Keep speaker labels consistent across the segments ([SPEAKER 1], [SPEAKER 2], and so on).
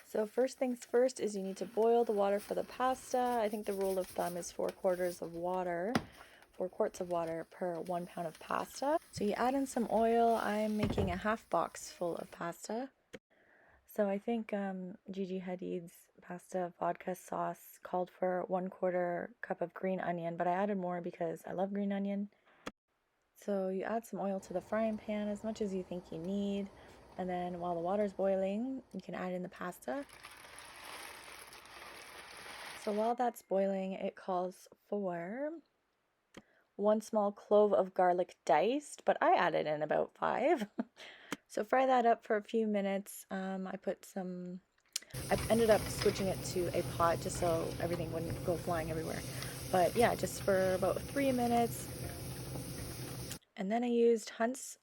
[SPEAKER 1] So first things first is you need to boil the water for the pasta. I think the rule of thumb is 4 quarts of water per 1 pound of pasta. So you add in some oil. I'm making a half box full of pasta. So I think Gigi Hadid's pasta vodka sauce called for 1/4 cup of green onion, but I added more because I love green onion. So you add some oil to the frying pan, as much as you think you need. And then while the water's boiling, you can add in the pasta. So while that's boiling, it calls for 1 small clove of garlic diced, but I added in about 5. So fry that up for a few minutes. I ended up switching it to a pot just so everything wouldn't go flying everywhere. But yeah, just for about 3 minutes. And then I used Hunt's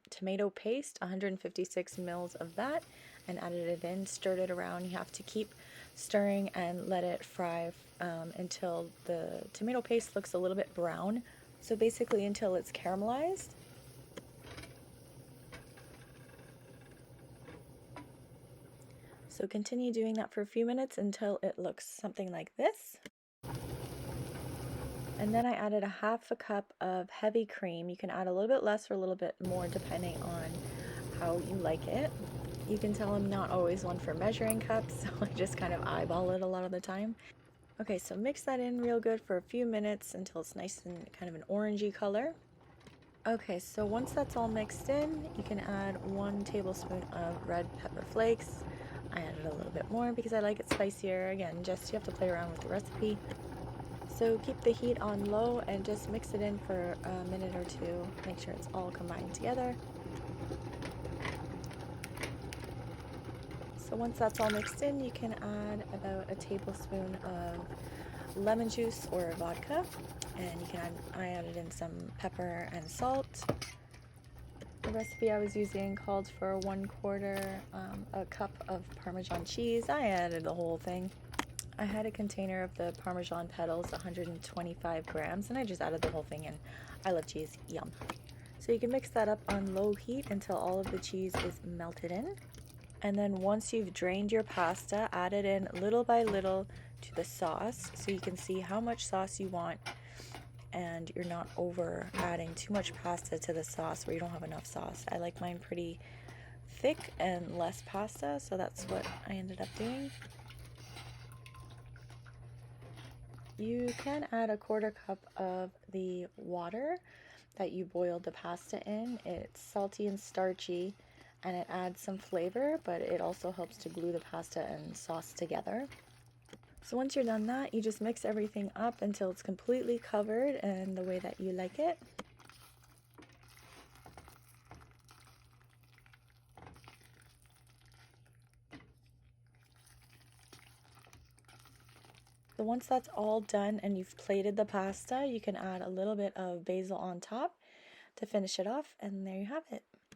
[SPEAKER 1] tomato paste, 156 mils of that, and added it in, stirred it around. You have to keep stirring and let it fry until the tomato paste looks a little bit brown. So basically until it's caramelized. So continue doing that for a few minutes until it looks something like this. And then I added a 1/2 cup of heavy cream. You can add a little bit less or a little bit more depending on how you like it. You can tell I'm not always one for measuring cups, so I just kind of eyeball it a lot of the time. Okay, so mix that in real good for a few minutes until it's nice and kind of an orangey color. Okay, so once that's all mixed in, you can add 1 tablespoon of red pepper flakes. I added a little bit more because I like it spicier. Again, just you have to play around with the recipe. So keep the heat on low and just mix it in for a minute or two. Make sure it's all combined together. So once that's all mixed in, you can add about a tablespoon of lemon juice or vodka. And you can I added in some pepper and salt. The recipe I was using called for 1/4 a cup of Parmesan cheese. I added the whole thing. I had a container of the Parmesan petals, 125 grams, and I just added the whole thing in. I love cheese, yum. So you can mix that up on low heat until all of the cheese is melted in. And then once you've drained your pasta, add it in little by little to the sauce so you can see how much sauce you want and you're not over adding too much pasta to the sauce where you don't have enough sauce. I like mine pretty thick and less pasta, so that's what I ended up doing. You can add a 1/4 cup of the water that you boiled the pasta in. It's salty and starchy and it adds some flavor, but it also helps to glue the pasta and sauce together. So once you're done that, you just mix everything up until it's completely covered and the way that you like it. So once that's all done and you've plated the pasta, you can add a little bit of basil on top to finish it off, and there you have it.